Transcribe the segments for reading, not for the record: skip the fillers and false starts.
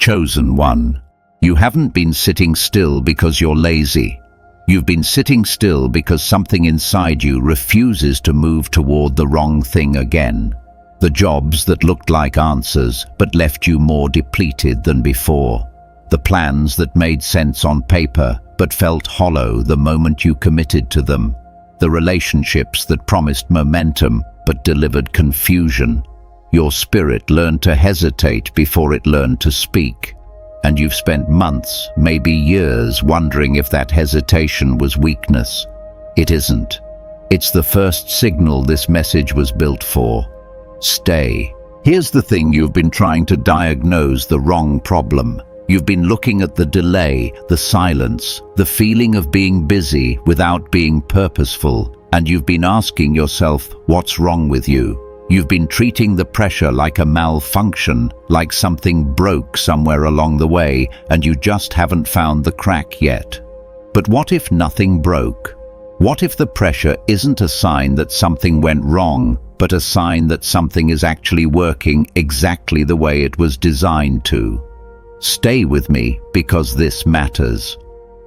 Chosen one. You haven't been sitting still because you're lazy. You've been sitting still because something inside you refuses to move toward the wrong thing again. The jobs that looked like answers but left you more depleted than before. The plans that made sense on paper but felt hollow the moment you committed to them. The relationships that promised momentum but delivered confusion. Your spirit learned to hesitate before it learned to speak. And you've spent months, maybe years, wondering if that hesitation was weakness. It isn't. It's the first signal this message was built for. Stay. Here's the thing: you've been trying to diagnose the wrong problem. You've been looking at the delay, the silence, the feeling of being busy without being purposeful, and you've been asking yourself, what's wrong with you? You've been treating the pressure like a malfunction, like something broke somewhere along the way, and you just haven't found the crack yet. But what if nothing broke? What if the pressure isn't a sign that something went wrong, but a sign that something is actually working exactly the way it was designed to? Stay with me, because this matters.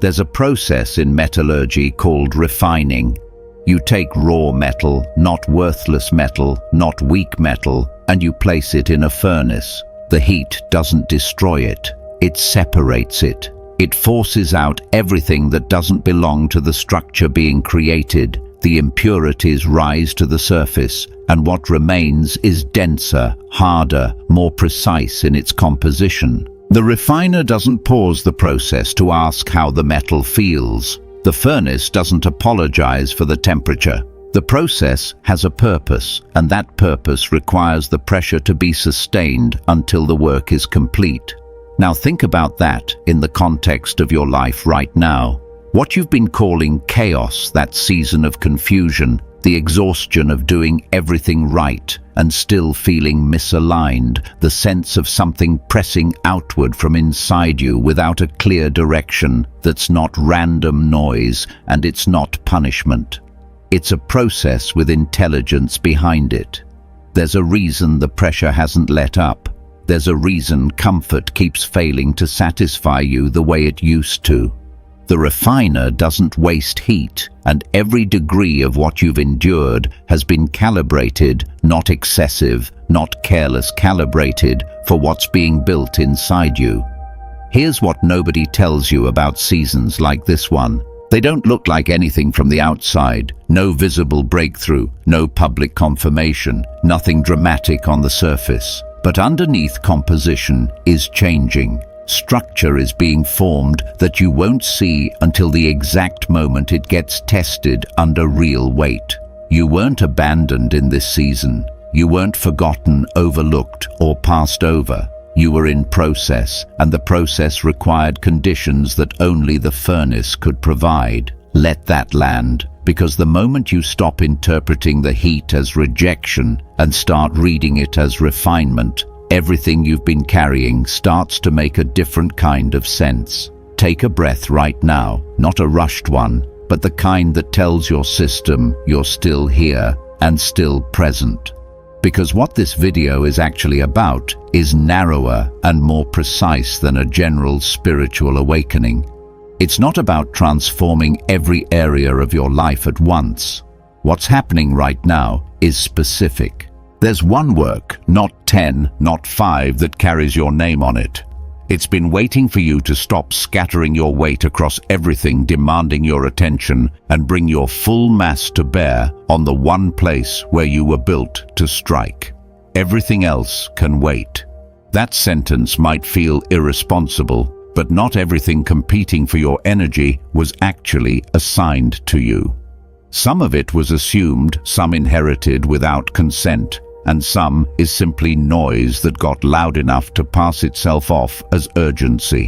There's a process in metallurgy called refining. You take raw metal, not worthless metal, not weak metal, and you place it in a furnace. The heat doesn't destroy it. It separates it. It forces out everything that doesn't belong to the structure being created. The impurities rise to the surface, and what remains is denser, harder, more precise in its composition. The refiner doesn't pause the process to ask how the metal feels. The furnace doesn't apologize for the temperature. The process has a purpose, and that purpose requires the pressure to be sustained until the work is complete. Now think about that in the context of your life right now. What you've been calling chaos, that season of confusion, the exhaustion of doing everything right and still feeling misaligned, the sense of something pressing outward from inside you without a clear direction, that's not random noise and it's not punishment. It's a process with intelligence behind it. There's a reason the pressure hasn't let up. There's a reason comfort keeps failing to satisfy you the way it used to. The refiner doesn't waste heat, and every degree of what you've endured has been calibrated, not excessive, not careless calibrated, for what's being built inside you. Here's what nobody tells you about seasons like this one. They don't look like anything from the outside. No visible breakthrough, no public confirmation, nothing dramatic on the surface. But underneath, composition is changing. Structure is being formed that you won't see until the exact moment it gets tested under real weight. You weren't abandoned in this season. You weren't forgotten, overlooked, or passed over. You were in process, and the process required conditions that only the furnace could provide. Let that land, because the moment you stop interpreting the heat as rejection and start reading it as refinement, everything you've been carrying starts to make a different kind of sense. Take a breath right now, not a rushed one, but the kind that tells your system you're still here and still present. Because what this video is actually about is narrower and more precise than a general spiritual awakening. It's not about transforming every area of your life at once. What's happening right now is specific. There's one work, not 10, not 5, that carries your name on it. It's been waiting for you to stop scattering your weight across everything demanding your attention and bring your full mass to bear on the one place where you were built to strike. Everything else can wait. That sentence might feel irresponsible, but not everything competing for your energy was actually assigned to you. Some of it was assumed, some inherited without consent, and some is simply noise that got loud enough to pass itself off as urgency.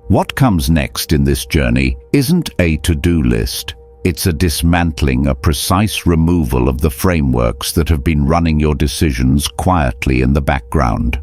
What comes next in this journey isn't a to-do list. It's a dismantling, a precise removal of the frameworks that have been running your decisions quietly in the background.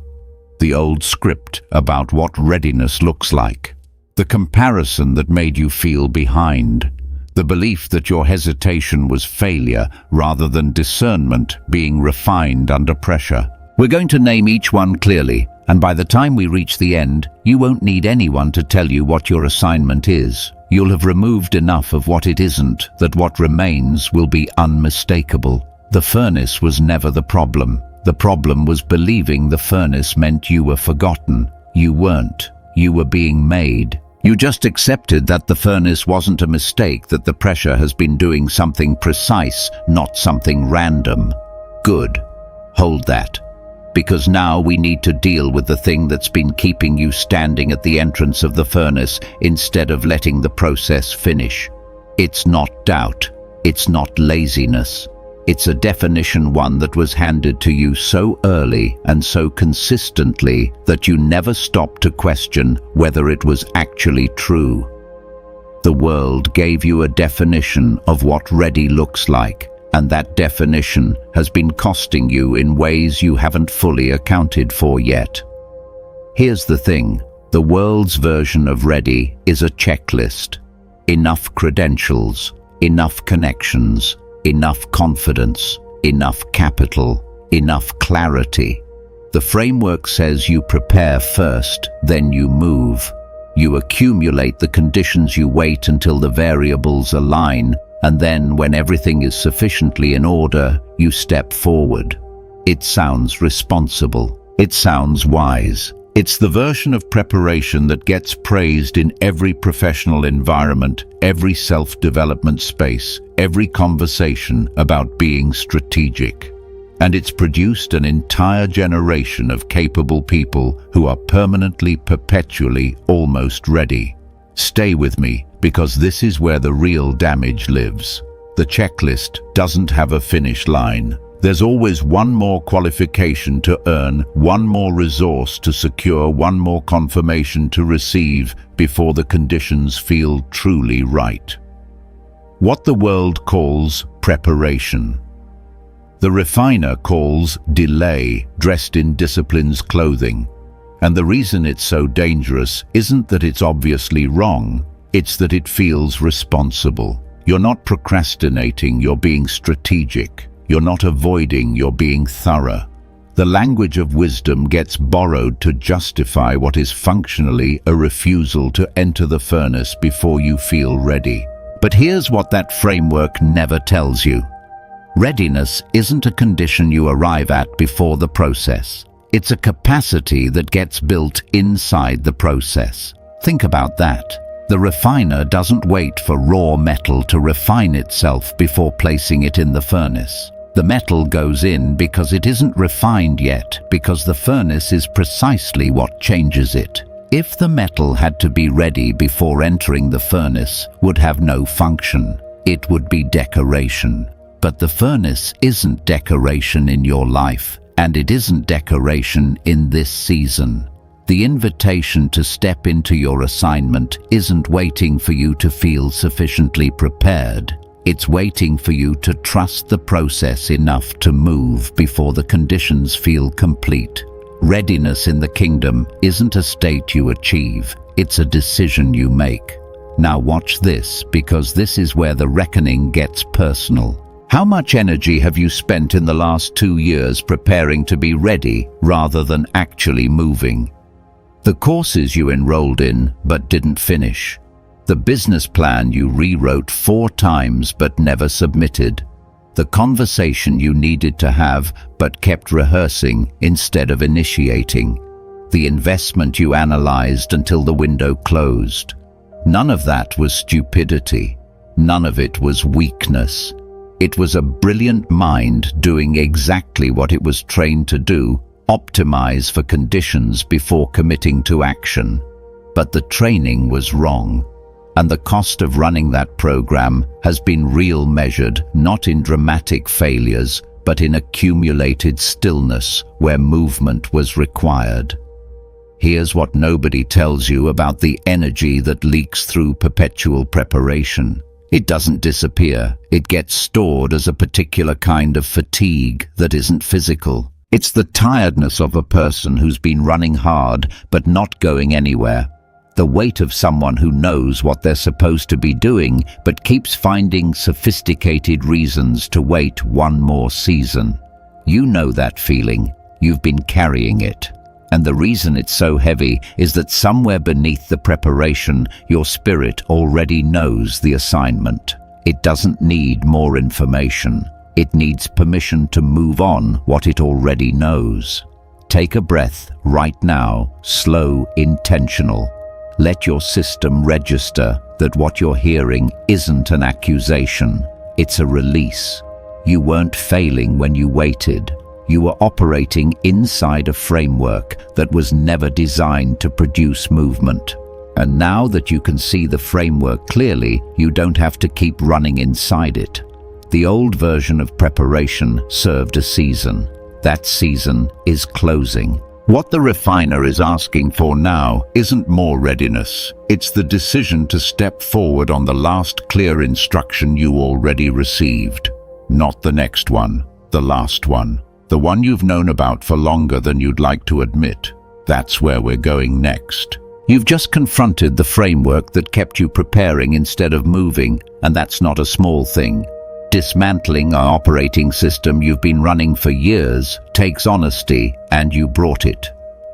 The old script about what readiness looks like. The comparison that made you feel behind. The belief that your hesitation was failure rather than discernment being refined under pressure. We're going to name each one clearly And by the time we reach the end, you won't need anyone to tell you what your assignment is. You'll have removed enough of what it isn't that what remains will be unmistakable. The furnace was never the problem. The problem was believing the furnace meant you were forgotten. You weren't. You were being made. You just accepted that the furnace wasn't a mistake, that the pressure has been doing something precise, not something random. Good. Hold that. Because now we need to deal with the thing that's been keeping you standing at the entrance of the furnace instead of letting the process finish. It's not doubt. It's not laziness. It's a definition, one that was handed to you so early and so consistently that you never stopped to question whether it was actually true. The world gave you a definition of what ready looks like, and that definition has been costing you in ways you haven't fully accounted for yet. Here's the thing, the world's version of ready is a checklist. Enough credentials, enough connections, enough confidence, enough capital, enough clarity. The framework says you prepare first, then you move. You accumulate the conditions, you wait until the variables align, and then when everything is sufficiently in order, you step forward. It sounds responsible. It sounds wise. It's the version of preparation that gets praised in every professional environment, every self-development space, every conversation about being strategic. And it's produced an entire generation of capable people who are permanently, perpetually, almost ready. Stay with me, because this is where the real damage lives. The checklist doesn't have a finish line. There's always one more qualification to earn, one more resource to secure, one more confirmation to receive before the conditions feel truly right. What the world calls preparation, the refiner calls delay, dressed in discipline's clothing. And the reason it's so dangerous isn't that it's obviously wrong, it's that it feels responsible. You're not procrastinating, you're being strategic. You're not avoiding, you're being thorough. The language of wisdom gets borrowed to justify what is functionally a refusal to enter the furnace before you feel ready. But here's what that framework never tells you. Readiness isn't a condition you arrive at before the process. It's a capacity that gets built inside the process. Think about that. The refiner doesn't wait for raw metal to refine itself before placing it in the furnace. The metal goes in because it isn't refined yet, because the furnace is precisely what changes it. If the metal had to be ready before entering the furnace, would have no function. It would be decoration. But the furnace isn't decoration in your life, and it isn't decoration in this season. The invitation to step into your assignment isn't waiting for you to feel sufficiently prepared. It's waiting for you to trust the process enough to move before the conditions feel complete. Readiness in the kingdom isn't a state you achieve, it's a decision you make. Now watch this, because this is where the reckoning gets personal. How much energy have you spent in the last 2 years preparing to be ready rather than actually moving? The courses you enrolled in but didn't finish. The business plan you rewrote 4 times but never submitted. The conversation you needed to have but kept rehearsing instead of initiating. The investment you analyzed until the window closed. None of that was stupidity. None of it was weakness. It was a brilliant mind doing exactly what it was trained to do, optimize for conditions before committing to action. But the training was wrong. And the cost of running that program has been real, measured not in dramatic failures, but in accumulated stillness where movement was required. Here's what nobody tells you about the energy that leaks through perpetual preparation. It doesn't disappear. It gets stored as a particular kind of fatigue that isn't physical. It's the tiredness of a person who's been running hard but not going anywhere. The weight of someone who knows what they're supposed to be doing but keeps finding sophisticated reasons to wait one more season. You know that feeling. You've been carrying it. And the reason it's so heavy is that somewhere beneath the preparation, your spirit already knows the assignment. It doesn't need more information. It needs permission to move on what it already knows. Take a breath right now, slow, intentional. Let your system register that what you're hearing isn't an accusation. It's a release. You weren't failing when you waited. You were operating inside a framework that was never designed to produce movement. And now that you can see the framework clearly, you don't have to keep running inside it. The old version of preparation served a season. That season is closing. What the refiner is asking for now isn't more readiness. It's the decision to step forward on the last clear instruction you already received. Not the next one, the last one. The one you've known about for longer than you'd like to admit. That's where we're going next. You've just confronted the framework that kept you preparing instead of moving, and that's not a small thing. Dismantling an operating system you've been running for years takes honesty, and you brought it.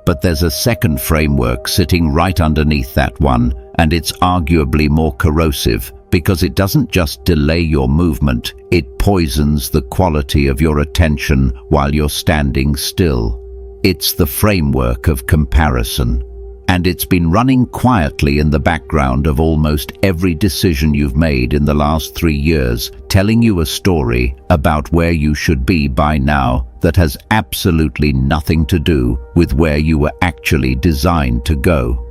But there's a second framework sitting right underneath that one, and it's arguably more corrosive because it doesn't just delay your movement, it poisons the quality of your attention while you're standing still. It's the framework of comparison. And it's been running quietly in the background of almost every decision you've made in the last 3 years, telling you a story about where you should be by now that has absolutely nothing to do with where you were actually designed to go.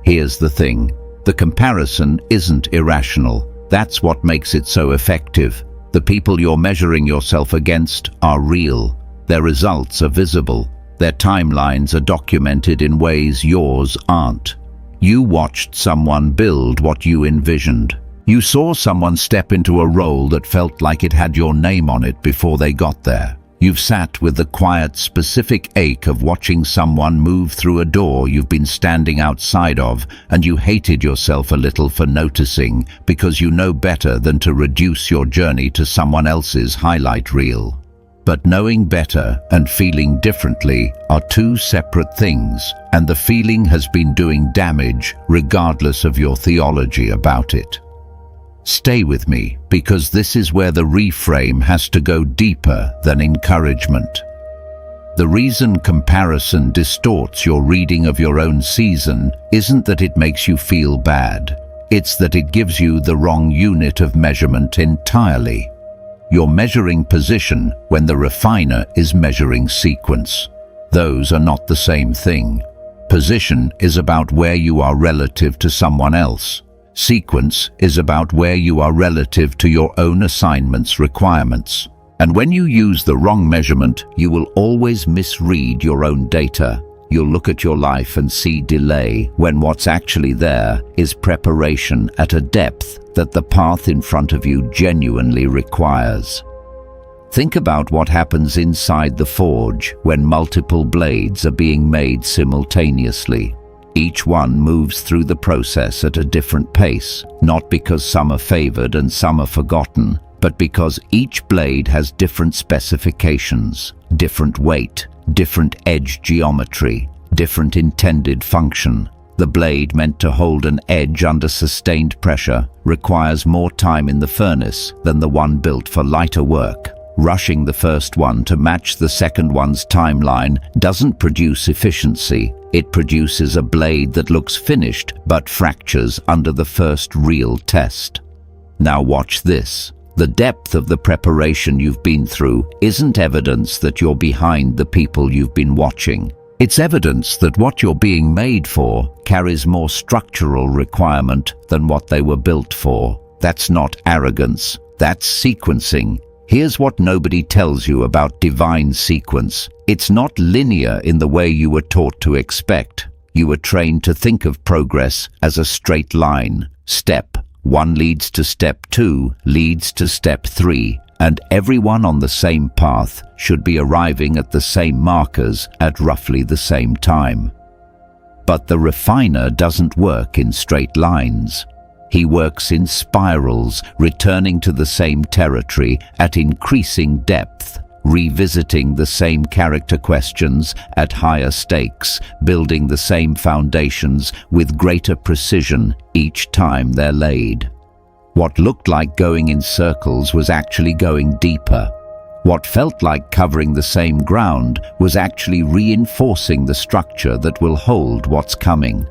Here's the thing. The comparison isn't irrational. That's what makes it so effective. The people you're measuring yourself against are real. Their results are visible. Their timelines are documented in ways yours aren't. You watched someone build what you envisioned. You saw someone step into a role that felt like it had your name on it before they got there. You've sat with the quiet, specific ache of watching someone move through a door you've been standing outside of, and you hated yourself a little for noticing because you know better than to reduce your journey to someone else's highlight reel. But knowing better and feeling differently are two separate things, and the feeling has been doing damage regardless of your theology about it. Stay with me, because this is where the reframe has to go deeper than encouragement. The reason comparison distorts your reading of your own season isn't that it makes you feel bad. It's that it gives you the wrong unit of measurement entirely. You're measuring position when the refiner is measuring sequence. Those are not the same thing. Position is about where you are relative to someone else. Sequence is about where you are relative to your own assignment's requirements. And when you use the wrong measurement, you will always misread your own data. You'll look at your life and see delay when what's actually there is preparation at a depth that the path in front of you genuinely requires. Think about what happens inside the forge when multiple blades are being made simultaneously. Each one moves through the process at a different pace, not because some are favored and some are forgotten, but because each blade has different specifications, different weight, different edge geometry, different intended function. The blade meant to hold an edge under sustained pressure requires more time in the furnace than the one built for lighter work. Rushing the first one to match the second one's timeline doesn't produce efficiency. It produces a blade that looks finished but fractures under the first real test. Now watch this. The depth of the preparation you've been through isn't evidence that you're behind the people you've been watching. It's evidence that what you're being made for carries more structural requirement than what they were built for. That's not arrogance, that's sequencing. Here's what nobody tells you about divine sequence. It's not linear in the way you were taught to expect. You were trained to think of progress as a straight line. Step 1 leads to step 2, leads to step 3. And everyone on the same path should be arriving at the same markers at roughly the same time. But the refiner doesn't work in straight lines. He works in spirals, returning to the same territory at increasing depth. revisiting the same character questions at higher stakes, building the same foundations with greater precision each time they're laid. What looked like going in circles was actually going deeper. What felt like covering the same ground was actually reinforcing the structure that will hold what's coming.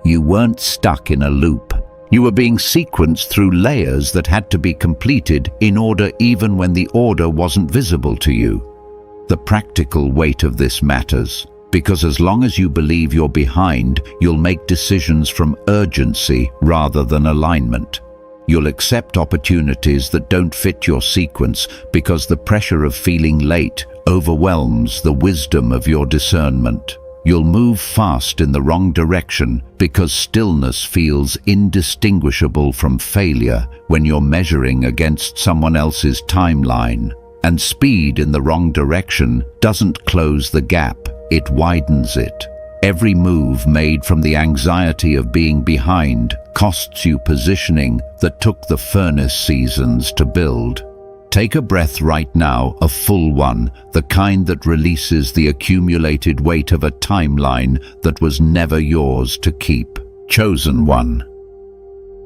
You weren't stuck in a loop. You were being sequenced through layers that had to be completed in order even when the order wasn't visible to you. The practical weight of this matters, because as long as you believe you're behind, you'll make decisions from urgency rather than alignment. You'll accept opportunities that don't fit your sequence because the pressure of feeling late overwhelms the wisdom of your discernment. You'll move fast in the wrong direction because stillness feels indistinguishable from failure when you're measuring against someone else's timeline. And speed in the wrong direction doesn't close the gap, it widens it. Every move made from the anxiety of being behind costs you positioning that took the furnace seasons to build. Take a breath right now, a full one, the kind that releases the accumulated weight of a timeline that was never yours to keep. Chosen one.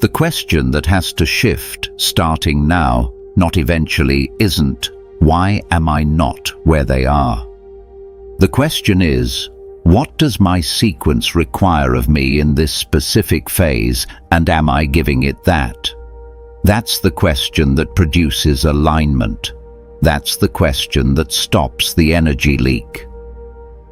The question that has to shift, starting now, not eventually, isn't, why am I not where they are? The question is, what does my sequence require of me in this specific phase, and am I giving it that? That's the question that produces alignment. That's the question that stops the energy leak.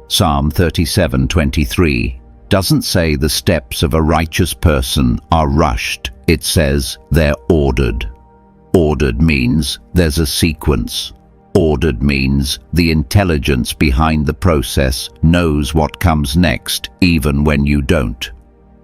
Psalm 37:23 doesn't say the steps of a righteous person are rushed. It says they're ordered. Ordered means there's a sequence. Ordered means the intelligence behind the process knows what comes next, even when you don't.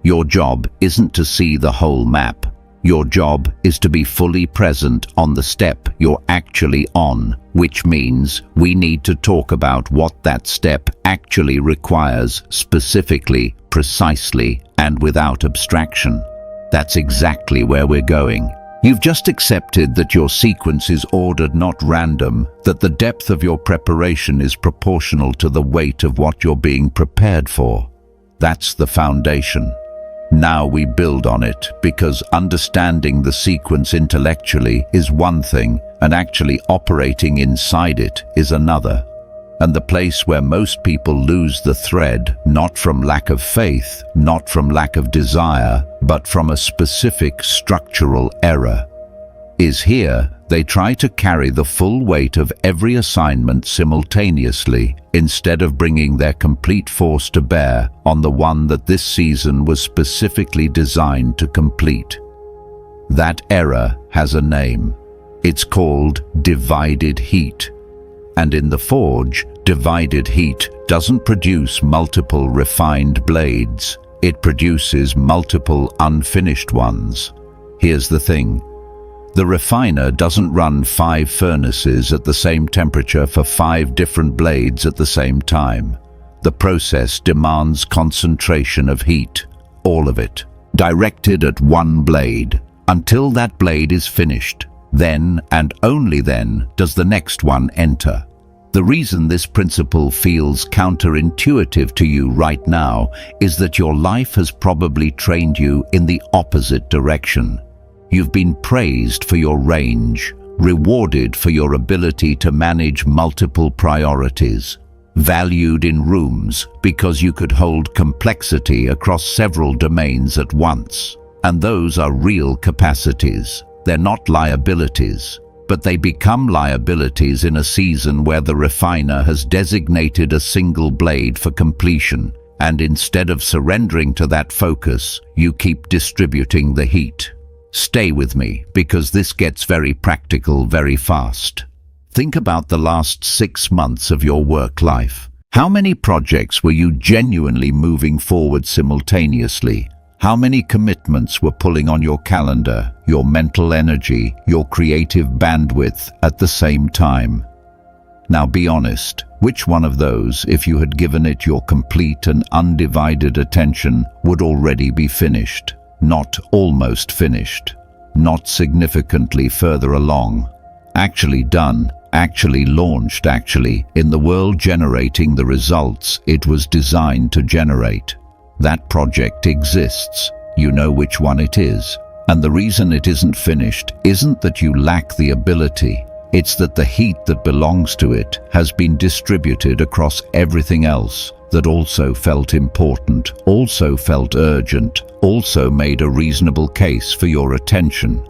Your job isn't to see the whole map. Your job is to be fully present on the step you're actually on, which means we need to talk about what that step actually requires, specifically, precisely, and without abstraction. That's exactly where we're going. You've just accepted that your sequence is ordered, not random, that the depth of your preparation is proportional to the weight of what you're being prepared for. That's the foundation. Now we build on it, because understanding the sequence intellectually is one thing, and actually operating inside it is another. And the place where most people lose the thread, not from lack of faith, not from lack of desire, but from a specific structural error, is here. They try to carry the full weight of every assignment simultaneously, instead of bringing their complete force to bear on the one that this season was specifically designed to complete. That error has a name. It's called divided heat. And in the forge, divided heat doesn't produce multiple refined blades. It produces multiple unfinished ones. Here's the thing. The refiner doesn't run 5 furnaces at the same temperature for 5 different blades at the same time. The process demands concentration of heat, all of it, directed at one blade, until that blade is finished. Then, and only then, does the next one enter. The reason this principle feels counterintuitive to you right now is that your life has probably trained you in the opposite direction. You've been praised for your range, rewarded for your ability to manage multiple priorities, valued in rooms because you could hold complexity across several domains at once. And those are real capacities. They're not liabilities, but they become liabilities in a season where the refiner has designated a single blade for completion, and instead of surrendering to that focus, you keep distributing the heat. Stay with me, because this gets very practical very fast. Think about the last 6 months of your work life. How many projects were you genuinely moving forward simultaneously? How many commitments were pulling on your calendar, your mental energy, your creative bandwidth at the same time? Now be honest, which one of those, if you had given it your complete and undivided attention, would already be finished? Not almost finished, not significantly further along. actually done, actually launched, actually in the world generating the results it was designed to generate. That project exists. You know which one it is. And the reason it isn't finished isn't that you lack the ability. It's that the heat that belongs to it has been distributed across everything else that also felt important, also felt urgent, also made a reasonable case for your attention.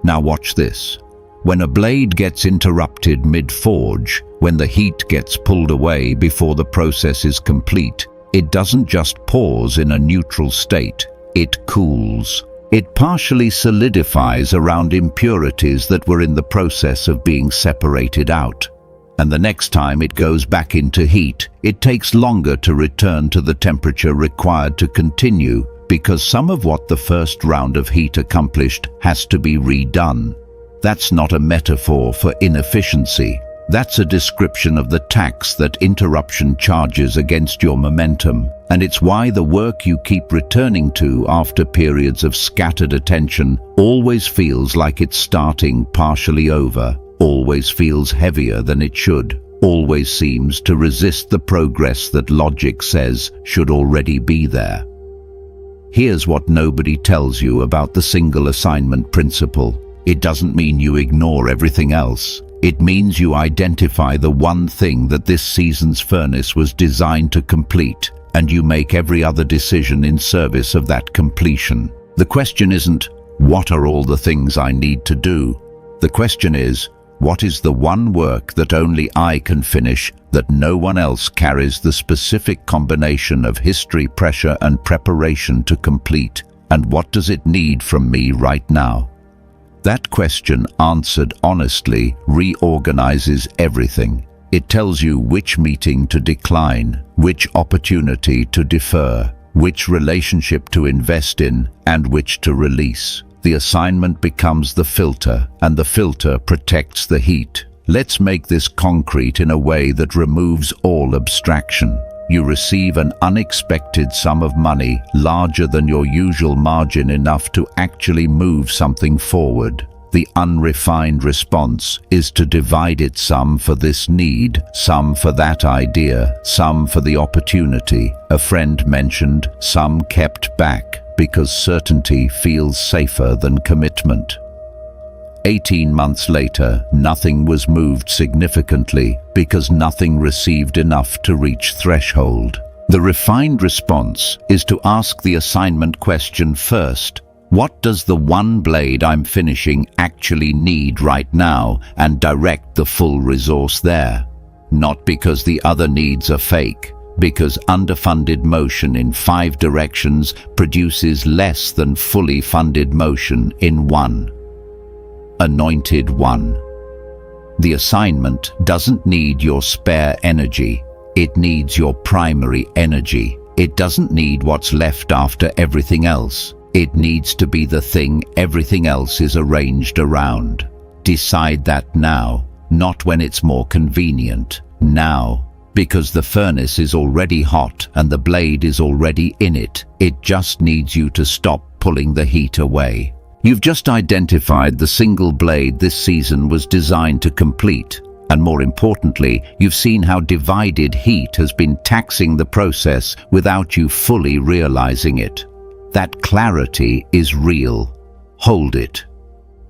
Now watch this. When a blade gets interrupted mid-forge, when the heat gets pulled away before the process is complete, it doesn't just pause in a neutral state, it cools. It partially solidifies around impurities that were in the process of being separated out. And the next time it goes back into heat, it takes longer to return to the temperature required to continue, because some of what the first round of heat accomplished has to be redone. That's not a metaphor for inefficiency. That's a description of the tax that interruption charges against your momentum, and it's why the work you keep returning to after periods of scattered attention always feels like it's starting partially over, always feels heavier than it should, always seems to resist the progress that logic says should already be there. Here's what nobody tells you about the single assignment principle. It doesn't mean you ignore everything else. It means you identify the one thing that this season's furnace was designed to complete, and you make every other decision in service of that completion. The question isn't, what are all the things I need to do? The question is, what is the one work that only I can finish, that no one else carries the specific combination of history, pressure, and preparation to complete? And what does it need from me right now? That question, answered honestly, reorganizes everything. It tells you which meeting to decline, which opportunity to defer, which relationship to invest in, and which to release. The assignment becomes the filter, and the filter protects the heat. Let's make this concrete in a way that removes all abstraction. You receive an unexpected sum of money larger than your usual margin, enough to actually move something forward. The unrefined response is to divide it, some for this need, some for that idea, some for the opportunity a friend mentioned, some kept back because certainty feels safer than commitment. 18 months later, nothing was moved significantly because nothing received enough to reach threshold. The refined response is to ask the assignment question first. What does the one blade I'm finishing actually need right now, and direct the full resource there? Not because the other needs are fake, because underfunded motion in 5 directions produces less than fully funded motion in one. Anointed one. The assignment doesn't need your spare energy. It needs your primary energy. It doesn't need what's left after everything else. It needs to be the thing everything else is arranged around. Decide that now, not when it's more convenient. Now, because the furnace is already hot and the blade is already in it. It just needs you to stop pulling the heat away. You've just identified the single blade this season was designed to complete, and more importantly, you've seen how divided heat has been taxing the process without you fully realizing it. That clarity is real. Hold it.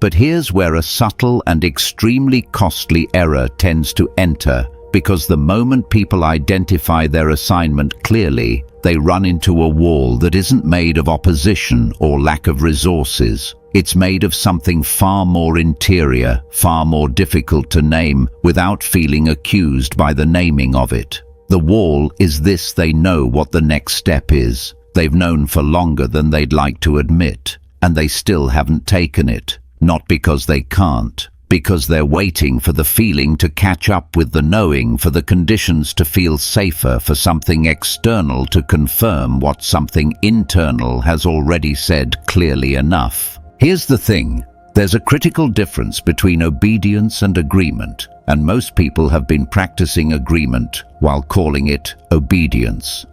But here's where a subtle and extremely costly error tends to enter, because the moment people identify their assignment clearly, they run into a wall that isn't made of opposition or lack of resources. It's made of something far more interior, far more difficult to name without feeling accused by the naming of it. The wall is this: they know what the next step is. They've known for longer than they'd like to admit, and they still haven't taken it. Not because they can't, because they're waiting for the feeling to catch up with the knowing, for the conditions to feel safer, for something external to confirm what something internal has already said clearly enough. Here's the thing. There's a critical difference between obedience and agreement, and most people have been practicing agreement while calling it obedience.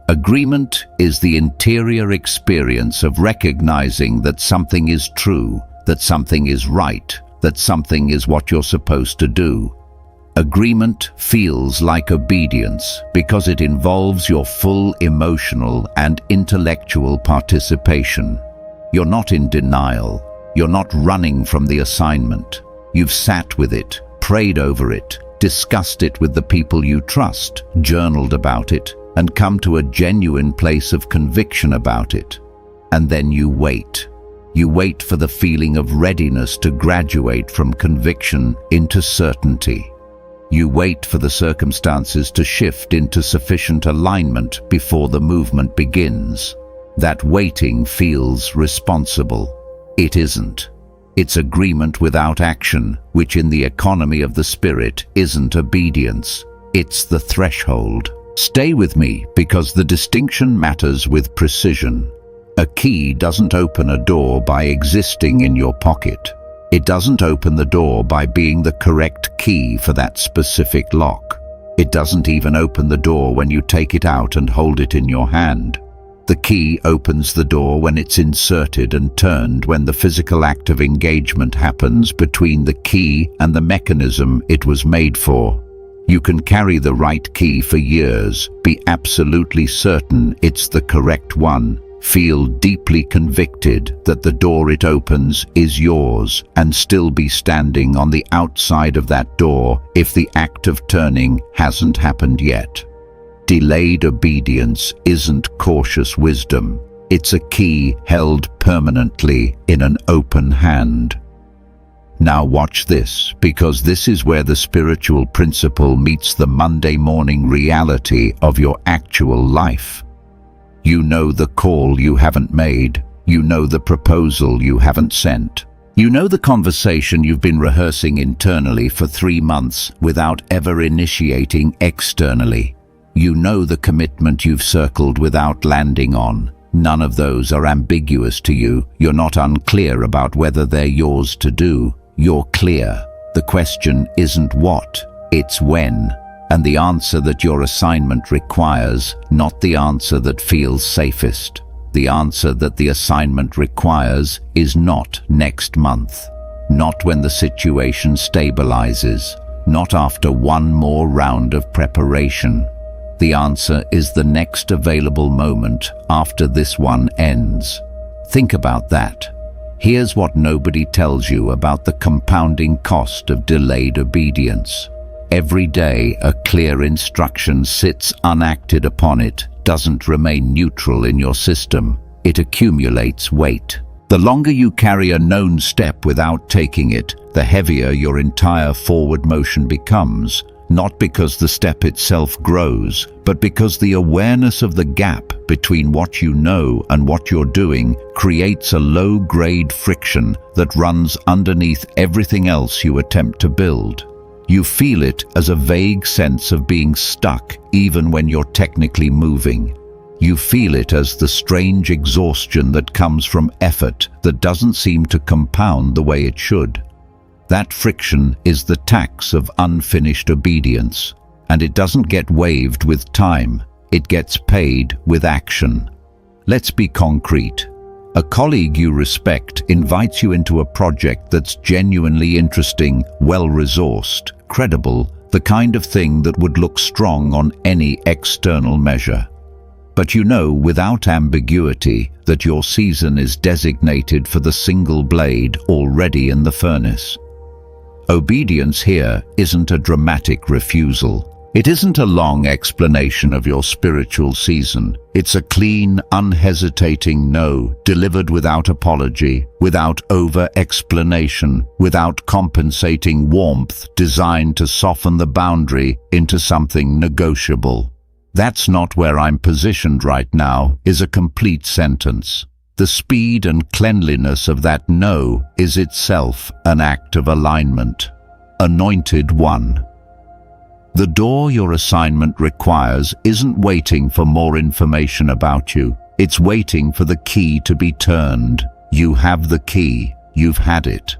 Agreement is the interior experience of recognizing that something is true, that something is right, that something is what you're supposed to do. Agreement feels like obedience because it involves your full emotional and intellectual participation. You're not in denial. You're not running from the assignment. You've sat with it, prayed over it, discussed it with the people you trust, journaled about it, and come to a genuine place of conviction about it. And then you wait. You wait for the feeling of readiness to graduate from conviction into certainty. You wait for the circumstances to shift into sufficient alignment before the movement begins. That waiting feels responsible. It isn't. It's agreement without action, which in the economy of the spirit isn't obedience. It's the threshold. Stay with me, because the distinction matters with precision. A key doesn't open a door by existing in your pocket. It doesn't open the door by being the correct key for that specific lock. It doesn't even open the door when you take it out and hold it in your hand. The key opens the door when it's inserted and turned, when the physical act of engagement happens between the key and the mechanism it was made for. You can carry the right key for years, be absolutely certain it's the correct one, feel deeply convicted that the door it opens is yours, and still be standing on the outside of that door if the act of turning hasn't happened yet. Delayed obedience isn't cautious wisdom. It's a key held permanently in an open hand. Now watch this, because this is where the spiritual principle meets the Monday morning reality of your actual life. You know the call you haven't made. You know the proposal you haven't sent. You know the conversation you've been rehearsing internally for 3 months without ever initiating externally. You know the commitment you've circled without landing on. None of those are ambiguous to you. You're not unclear about whether they're yours to do. You're clear. The question isn't what, it's when. And the answer that your assignment requires, not the answer that feels safest. The answer that the assignment requires is not next month, not when the situation stabilizes, not after one more round of preparation. The answer is the next available moment after this one ends. Think about that. Here's what nobody tells you about the compounding cost of delayed obedience. Every day a clear instruction sits unacted upon it, doesn't remain neutral in your system. It accumulates weight. The longer you carry a known step without taking it, the heavier your entire forward motion becomes, not because the step itself grows, but because the awareness of the gap between what you know and what you're doing creates a low-grade friction that runs underneath everything else you attempt to build. You feel it as a vague sense of being stuck even when you're technically moving. You feel it as the strange exhaustion that comes from effort that doesn't seem to compound the way it should. That friction is the tax of unfinished obedience, and it doesn't get waived with time, it gets paid with action. Let's be concrete. A colleague you respect invites you into a project that's genuinely interesting, well-resourced, credible, the kind of thing that would look strong on any external measure. But you know without ambiguity that your season is designated for the single blade already in the furnace. Obedience here isn't a dramatic refusal. It isn't a long explanation of your spiritual season. It's a clean, unhesitating no, delivered without apology, without over-explanation, without compensating warmth designed to soften the boundary into something negotiable. "That's not where I'm positioned right now" is a complete sentence. The speed and cleanliness of that no is itself an act of alignment. Anointed one. The door your assignment requires isn't waiting for more information about you. It's waiting for the key to be turned. You have the key. You've had it.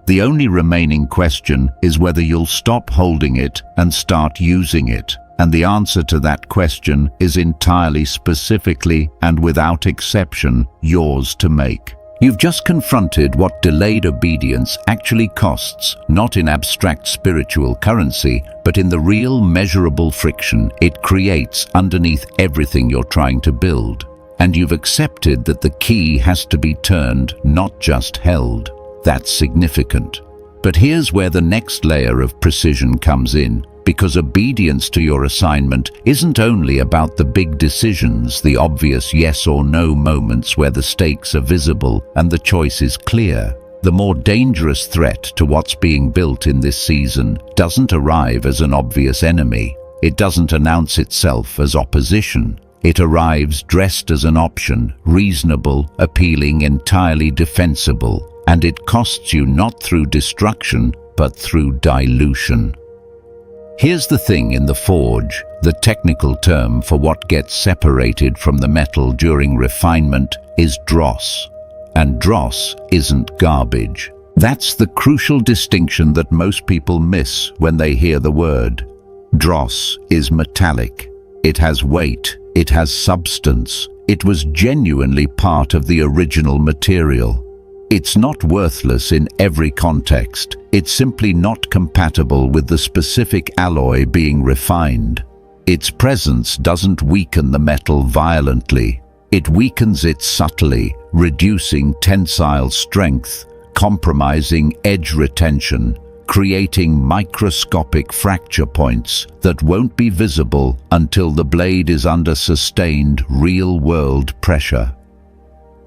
The only remaining question is whether you'll stop holding it and start using it. And the answer to that question is entirely specifically and without exception yours to make. You've just confronted what delayed obedience actually costs, not in abstract spiritual currency, but in the real measurable friction it creates underneath everything you're trying to build. And you've accepted that the key has to be turned, not just held. That's significant. But here's where the next layer of precision comes in, because obedience to your assignment isn't only about the big decisions, the obvious yes or no moments where the stakes are visible and the choice is clear. The more dangerous threat to what's being built in this season doesn't arrive as an obvious enemy. It doesn't announce itself as opposition. It arrives dressed as an option, reasonable, appealing, entirely defensible. And it costs you not through destruction, but through dilution. Here's the thing in the forge, the technical term for what gets separated from the metal during refinement is dross. And dross isn't garbage. That's the crucial distinction that most people miss when they hear the word. Dross is metallic. It has weight. It has substance. It was genuinely part of the original material. It's not worthless in every context. It's simply not compatible with the specific alloy being refined. Its presence doesn't weaken the metal violently. It weakens it subtly, reducing tensile strength, compromising edge retention, creating microscopic fracture points that won't be visible until the blade is under sustained, real-world pressure.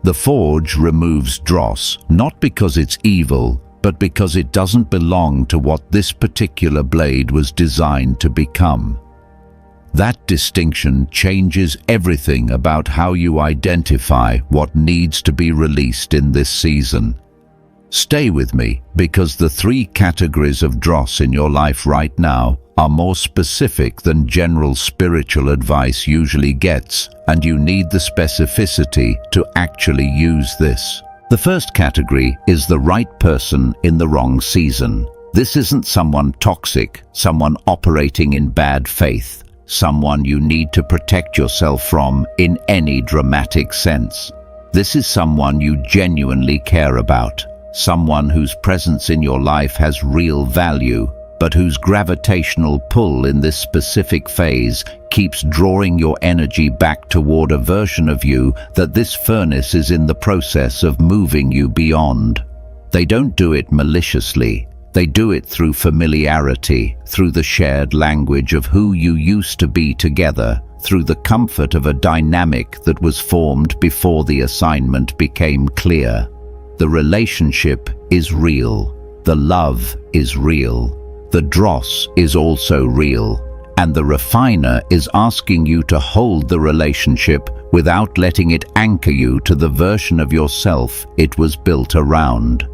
The forge removes dross, not because it's evil, but because it doesn't belong to what this particular blade was designed to become. That distinction changes everything about how you identify what needs to be released in this season. Stay with me, because the 3 categories of dross in your life right now are more specific than general spiritual advice usually gets, and you need the specificity to actually use this. The first category is the right person in the wrong season. This isn't someone toxic, someone operating in bad faith, someone you need to protect yourself from in any dramatic sense. This is someone you genuinely care about, someone whose presence in your life has real value, but whose gravitational pull in this specific phase keeps drawing your energy back toward a version of you that this furnace is in the process of moving you beyond. They don't do it maliciously. They do it through familiarity, through the shared language of who you used to be together, through the comfort of a dynamic that was formed before the assignment became clear. The relationship is real. The love is real. The dross is also real, and the refiner is asking you to hold the relationship without letting it anchor you to the version of yourself it was built around.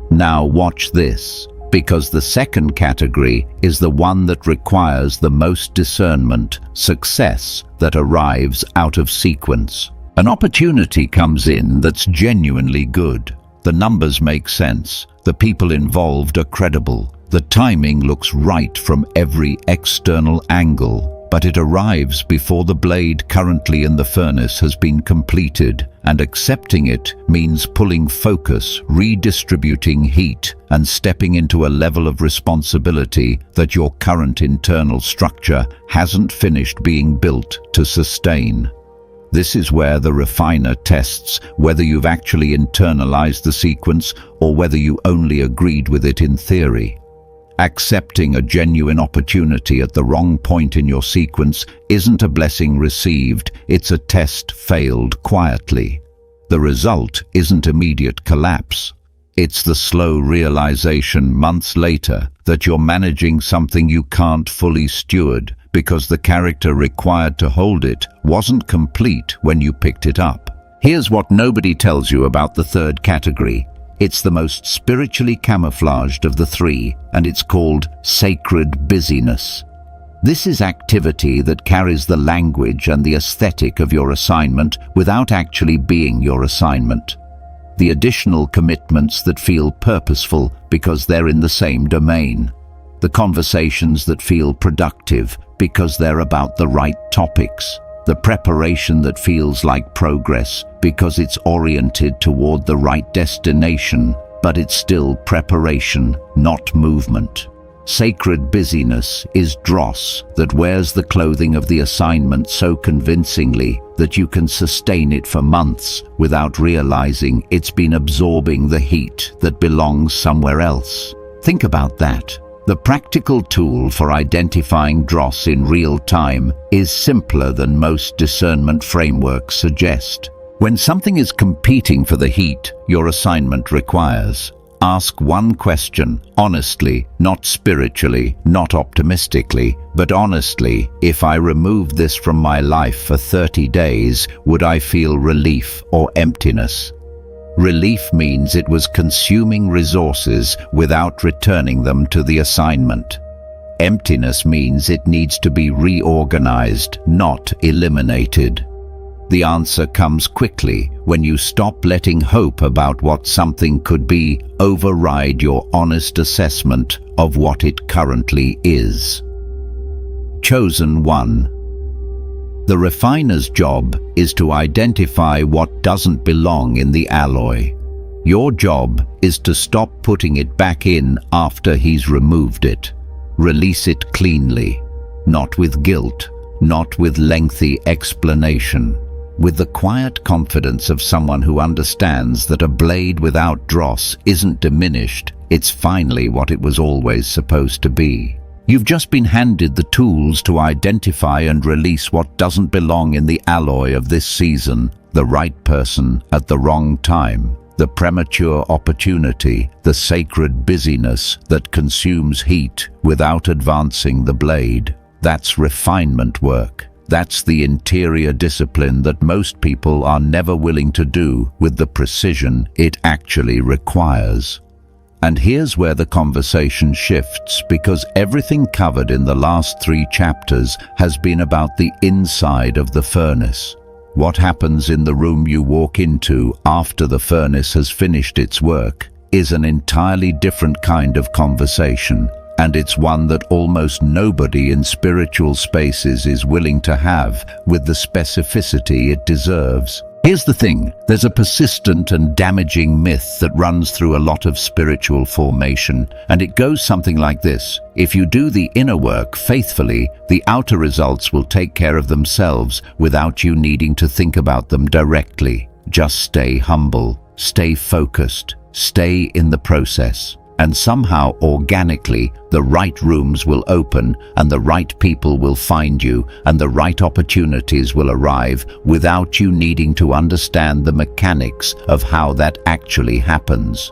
Now watch this, because the second category is the one that requires the most discernment, success that arrives out of sequence. An opportunity comes in that's genuinely good. The numbers make sense. The people involved are credible. The timing looks right from every external angle, but it arrives before the blade currently in the furnace has been completed, and accepting it means pulling focus, redistributing heat, and stepping into a level of responsibility that your current internal structure hasn't finished being built to sustain. This is where the refiner tests whether you've actually internalized the sequence or whether you only agreed with it in theory. Accepting a genuine opportunity at the wrong point in your sequence isn't a blessing received, it's a test failed quietly. The result isn't immediate collapse. It's the slow realization months later that you're managing something you can't fully steward because the character required to hold it wasn't complete when you picked it up. Here's what nobody tells you about the third category. It's the most spiritually camouflaged of the 3, and it's called sacred busyness. This is activity that carries the language and the aesthetic of your assignment without actually being your assignment. The additional commitments that feel purposeful because they're in the same domain. The conversations that feel productive because they're about the right topics. The preparation that feels like progress because it's oriented toward the right destination, but it's still preparation, not movement. Sacred busyness is dross that wears the clothing of the assignment so convincingly that you can sustain it for months without realizing it's been absorbing the heat that belongs somewhere else. Think about that. The practical tool for identifying dross in real time is simpler than most discernment frameworks suggest. When something is competing for the heat your assignment requires, ask one question, honestly, not spiritually, not optimistically, but honestly: if I removed this from my life for 30 days, would I feel relief or emptiness? Relief means it was consuming resources without returning them to the assignment. Emptiness means it needs to be reorganized, not eliminated. The answer comes quickly when you stop letting hope about what something could be override your honest assessment of what it currently is. Chosen 1. The refiner's job is to identify what doesn't belong in the alloy. Your job is to stop putting it back in after he's removed it. Release it cleanly, not with guilt, not with lengthy explanation. With the quiet confidence of someone who understands that a blade without dross isn't diminished, it's finally what it was always supposed to be. You've just been handed the tools to identify and release what doesn't belong in the alloy of this season: the right person at the wrong time, the premature opportunity, the sacred busyness that consumes heat without advancing the blade. That's refinement work. That's the interior discipline that most people are never willing to do with the precision it actually requires. And here's where the conversation shifts, because everything covered in the last 3 chapters has been about the inside of the furnace. What happens in the room you walk into after the furnace has finished its work is an entirely different kind of conversation. And it's one that almost nobody in spiritual spaces is willing to have with the specificity it deserves. Here's the thing: there's a persistent and damaging myth that runs through a lot of spiritual formation, and it goes something like this: if you do the inner work faithfully, the outer results will take care of themselves without you needing to think about them directly. Just stay humble, stay focused, stay in the process. And somehow, organically, the right rooms will open, and the right people will find you, and the right opportunities will arrive without you needing to understand the mechanics of how that actually happens.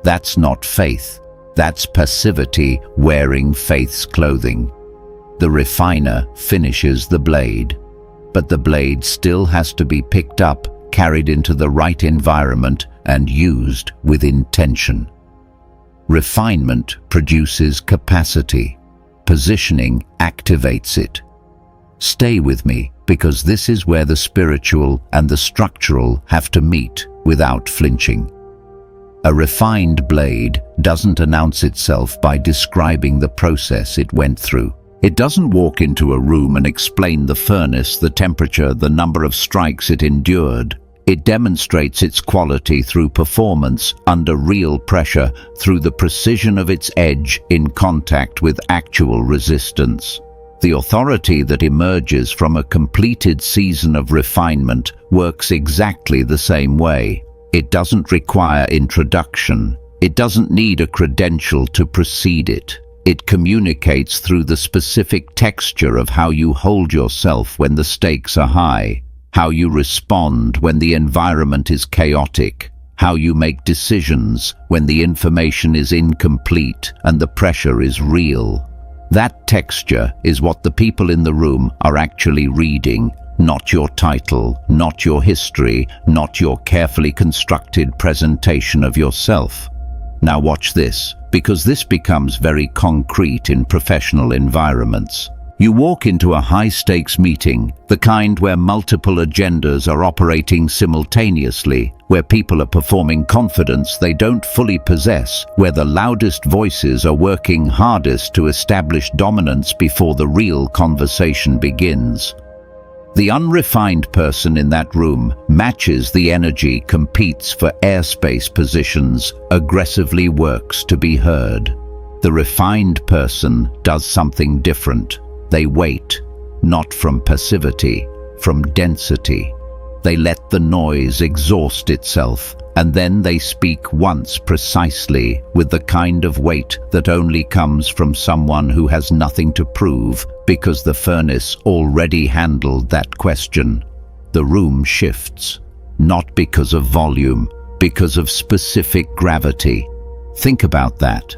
That's not faith. That's passivity wearing faith's clothing. The refiner finishes the blade, but the blade still has to be picked up, carried into the right environment, and used with intention. Refinement produces capacity. Positioning activates it. Stay with me, because this is where the spiritual and the structural have to meet without flinching. A refined blade doesn't announce itself by describing the process it went through. It doesn't walk into a room and explain the furnace, the temperature, the number of strikes it endured. It demonstrates its quality through performance under real pressure, through the precision of its edge in contact with actual resistance. The authority that emerges from a completed season of refinement works exactly the same way. It doesn't require introduction. It doesn't need a credential to precede it. It communicates through the specific texture of how you hold yourself when the stakes are high, how you respond when the environment is chaotic, how you make decisions when the information is incomplete and the pressure is real. That texture is what the people in the room are actually reading, not your title, not your history, not your carefully constructed presentation of yourself. Now watch this, because this becomes very concrete in professional environments. You walk into a high-stakes meeting, the kind where multiple agendas are operating simultaneously, where people are performing confidence they don't fully possess, where the loudest voices are working hardest to establish dominance before the real conversation begins. The unrefined person in that room matches the energy, competes for airspace positions, aggressively works to be heard. The refined person does something different. They wait, not from passivity, from density. They let the noise exhaust itself, and then they speak once precisely with the kind of weight that only comes from someone who has nothing to prove, because the furnace already handled that question. The room shifts, not because of volume, because of specific gravity. Think about that.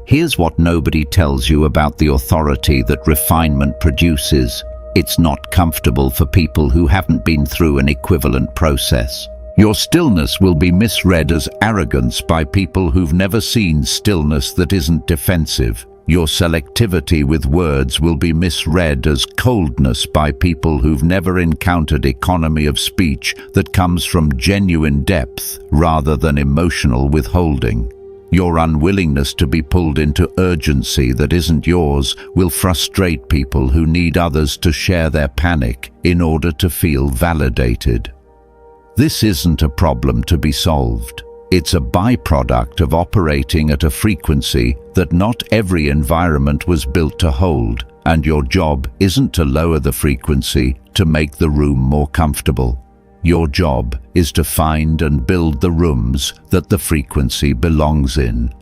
Here's what nobody tells you about the authority that refinement produces. It's not comfortable for people who haven't been through an equivalent process. Your stillness will be misread as arrogance by people who've never seen stillness that isn't defensive. Your selectivity with words will be misread as coldness by people who've never encountered economy of speech that comes from genuine depth rather than emotional withholding. Your unwillingness to be pulled into urgency that isn't yours will frustrate people who need others to share their panic in order to feel validated. This isn't a problem to be solved. It's a byproduct of operating at a frequency that not every environment was built to hold, and your job isn't to lower the frequency to make the room more comfortable. Your job is to find and build the rooms that the frequency belongs in.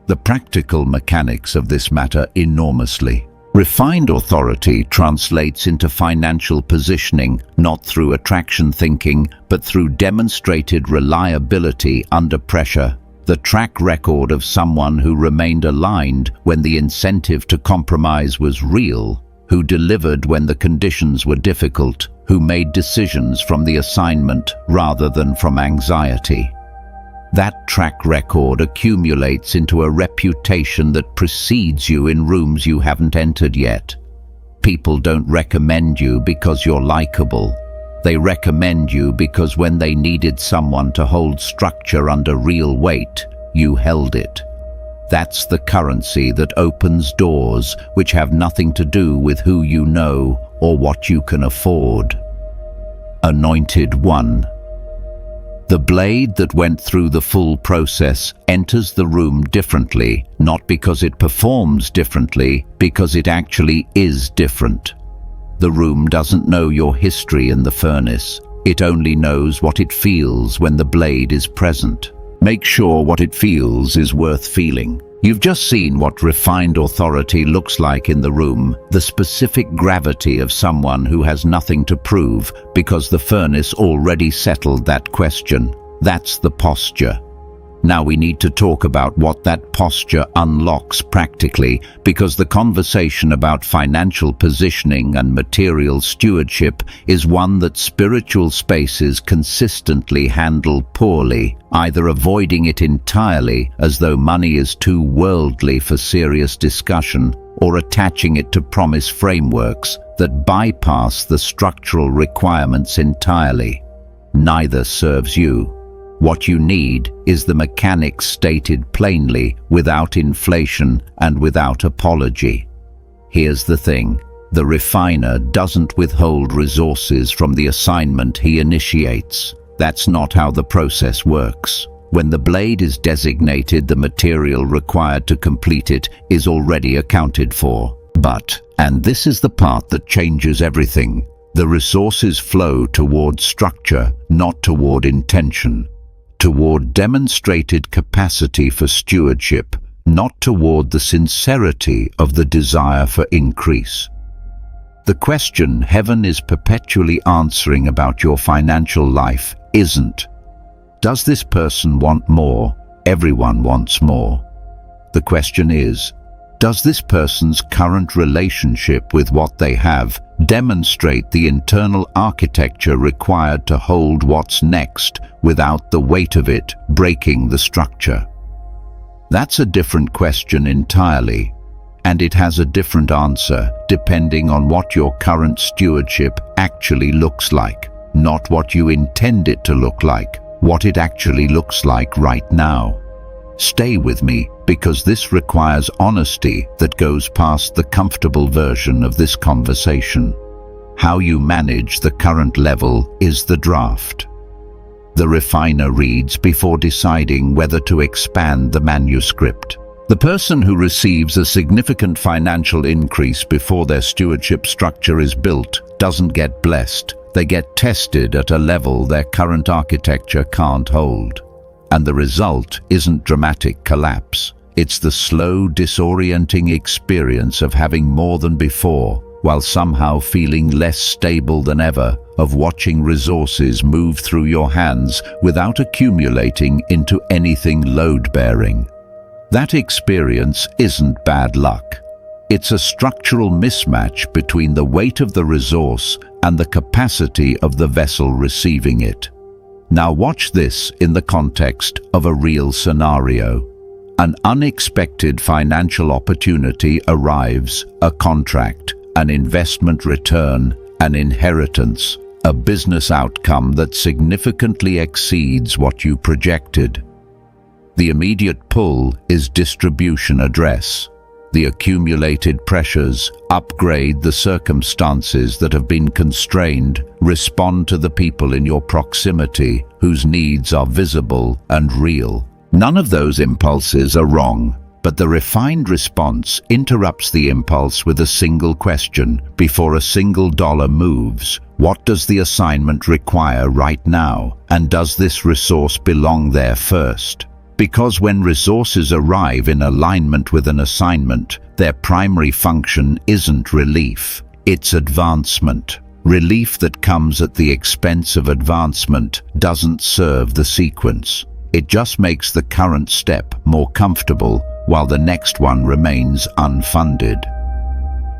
The practical mechanics of this matter enormously. Refined authority translates into financial positioning, not through attraction thinking, but through demonstrated reliability under pressure. The track record of someone who remained aligned when the incentive to compromise was real, who delivered when the conditions were difficult, who made decisions from the assignment rather than from anxiety. That track record accumulates into a reputation that precedes you in rooms you haven't entered yet. People don't recommend you because you're likable. They recommend you because when they needed someone to hold structure under real weight, you held it. That's the currency that opens doors which have nothing to do with who you know or what you can afford. Anointed One. The blade that went through the full process enters the room differently, not because it performs differently, because it actually is different. The room doesn't know your history in the furnace. It only knows what it feels when the blade is present. Make sure what it feels is worth feeling. You've just seen what refined authority looks like in the room, the specific gravity of someone who has nothing to prove because the furnace already settled that question. That's the posture. Now we need to talk about what that posture unlocks practically, because the conversation about financial positioning and material stewardship is one that spiritual spaces consistently handle poorly, either avoiding it entirely as though money is too worldly for serious discussion, or attaching it to promise frameworks that bypass the structural requirements entirely. Neither serves you. What you need is the mechanics stated plainly, without inflation and without apology. Here's the thing. The refiner doesn't withhold resources from the assignment he initiates. That's not how the process works. When the blade is designated, the material required to complete it is already accounted for. But, and this is the part that changes everything, the resources flow toward structure, not toward intention. Toward demonstrated capacity for stewardship, not toward the sincerity of the desire for increase. The question heaven is perpetually answering about your financial life isn't, does this person want more? Everyone wants more. The question is, does this person's current relationship with what they have demonstrate the internal architecture required to hold what's next without the weight of it breaking the structure? That's a different question entirely, and it has a different answer depending on what your current stewardship actually looks like, not what you intend it to look like, what it actually looks like right now. Stay with me, because this requires honesty that goes past the comfortable version of this conversation. How you manage the current level is the draft. The refiner reads before deciding whether to expand the manuscript. The person who receives a significant financial increase before their stewardship structure is built doesn't get blessed. They get tested at a level their current architecture can't hold. And the result isn't dramatic collapse. It's the slow, disorienting experience of having more than before, while somehow feeling less stable than ever, of watching resources move through your hands without accumulating into anything load-bearing. That experience isn't bad luck. It's a structural mismatch between the weight of the resource and the capacity of the vessel receiving it. Now watch this in the context of a real scenario. An unexpected financial opportunity arrives, a contract, an investment return, an inheritance, a business outcome that significantly exceeds what you projected. The immediate pull is distribution address. The accumulated pressures upgrade the circumstances that have been constrained, respond to the people in your proximity whose needs are visible and real. None of those impulses are wrong, but the refined response interrupts the impulse with a single question before a single dollar moves. What does the assignment require right now, and does this resource belong there first? Because when resources arrive in alignment with an assignment, their primary function isn't relief, it's advancement. Relief that comes at the expense of advancement doesn't serve the sequence. It just makes the current step more comfortable while the next one remains unfunded.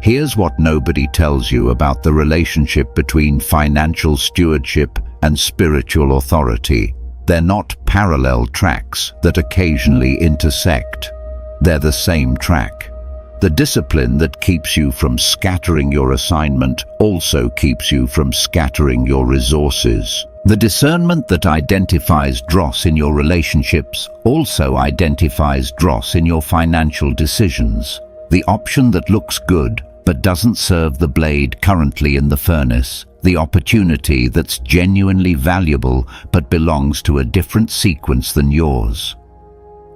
Here's what nobody tells you about the relationship between financial stewardship and spiritual authority. They're not parallel tracks that occasionally intersect. They're the same track. The discipline that keeps you from scattering your assignment also keeps you from scattering your resources. The discernment that identifies dross in your relationships also identifies dross in your financial decisions. The option that looks good but doesn't serve the blade currently in the furnace. The opportunity that's genuinely valuable but belongs to a different sequence than yours.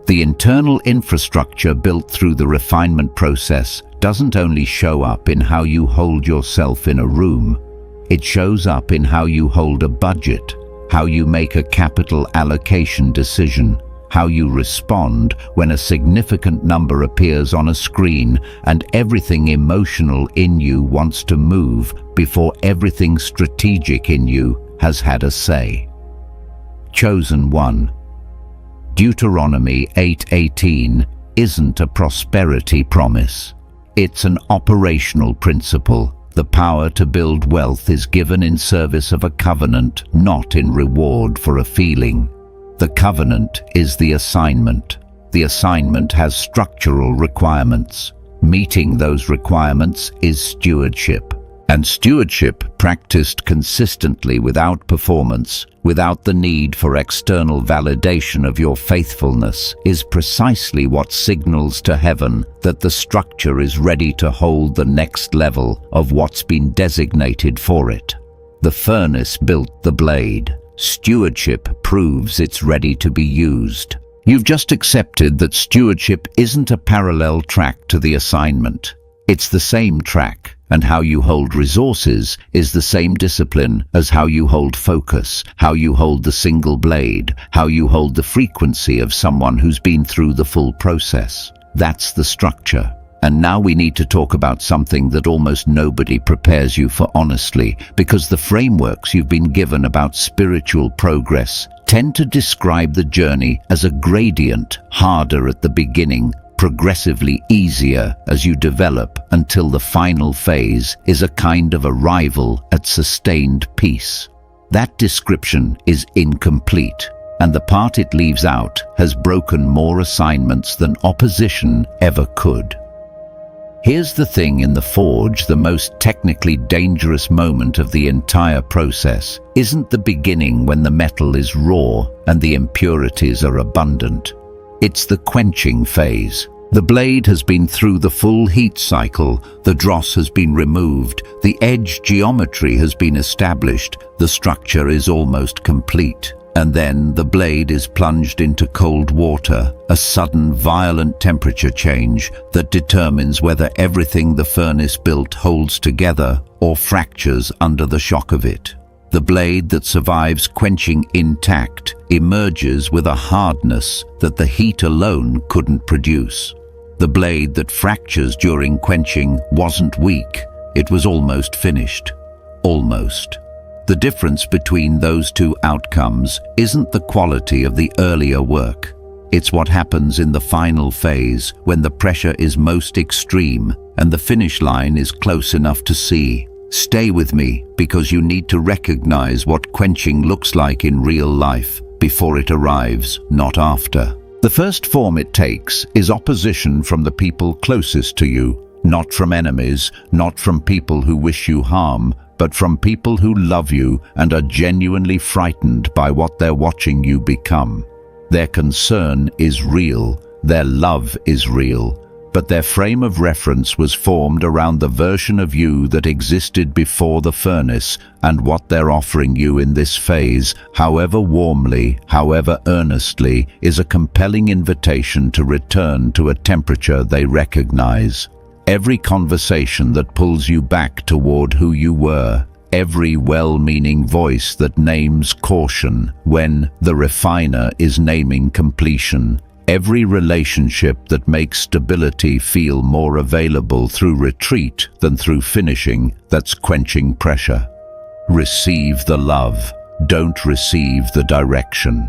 The internal infrastructure built through the refinement process doesn't only show up in how you hold yourself in a room. It shows up in how you hold a budget, how you make a capital allocation decision, how you respond when a significant number appears on a screen and everything emotional in you wants to move before everything strategic in you has had a say. Chosen one. Deuteronomy 8:18 isn't a prosperity promise. It's an operational principle. The power to build wealth is given in service of a covenant, not in reward for a feeling. The covenant is the assignment. The assignment has structural requirements. Meeting those requirements is stewardship. And stewardship practiced consistently without performance, without the need for external validation of your faithfulness, is precisely what signals to heaven that the structure is ready to hold the next level of what's been designated for it. The furnace built the blade. Stewardship proves it's ready to be used. You've just accepted that stewardship isn't a parallel track to the assignment. It's the same track, and how you hold resources is the same discipline as how you hold focus, how you hold the single blade, how you hold the frequency of someone who's been through the full process. That's the structure. And now we need to talk about something that almost nobody prepares you for honestly, because the frameworks you've been given about spiritual progress tend to describe the journey as a gradient, harder at the beginning, progressively easier as you develop until the final phase is a kind of arrival at sustained peace. That description is incomplete, and the part it leaves out has broken more assignments than opposition ever could. Here's the thing in the forge: the most technically dangerous moment of the entire process isn't the beginning when the metal is raw and the impurities are abundant. It's the quenching phase. The blade has been through the full heat cycle, the dross has been removed, the edge geometry has been established, the structure is almost complete. And then the blade is plunged into cold water, a sudden violent temperature change that determines whether everything the furnace built holds together or fractures under the shock of it. The blade that survives quenching intact emerges with a hardness that the heat alone couldn't produce. The blade that fractures during quenching wasn't weak, it was almost finished. Almost. The difference between those two outcomes isn't the quality of the earlier work. It's what happens in the final phase when the pressure is most extreme and the finish line is close enough to see. Stay with me because you need to recognize what quenching looks like in real life before it arrives, not after. The first form it takes is opposition from the people closest to you, not from enemies, not from people who wish you harm, but from people who love you and are genuinely frightened by what they're watching you become. Their concern is real, their love is real, but their frame of reference was formed around the version of you that existed before the furnace, and what they're offering you in this phase, however warmly, however earnestly, is a compelling invitation to return to a temperature they recognize. Every conversation that pulls you back toward who you were, every well-meaning voice that names caution when the refiner is naming completion, every relationship that makes stability feel more available through retreat than through finishing, that's quenching pressure. Receive the love, don't receive the direction.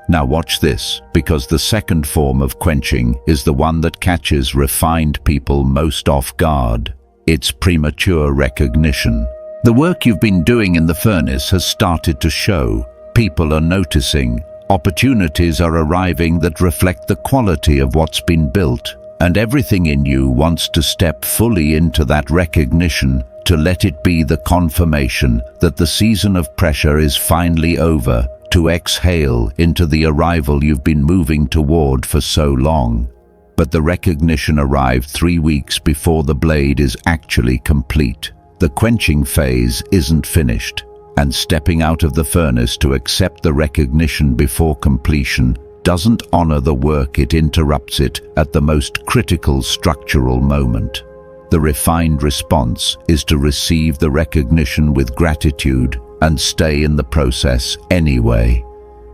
Now watch this, because the second form of quenching is the one that catches refined people most off guard. It's premature recognition. The work you've been doing in the furnace has started to show. People are noticing. Opportunities are arriving that reflect the quality of what's been built. And everything in you wants to step fully into that recognition, to let it be the confirmation that the season of pressure is finally over, to exhale into the arrival you've been moving toward for so long. But the recognition arrived 3 weeks before the blade is actually complete. The quenching phase isn't finished, and stepping out of the furnace to accept the recognition before completion doesn't honor the work, it interrupts it at the most critical structural moment. The refined response is to receive the recognition with gratitude and stay in the process anyway.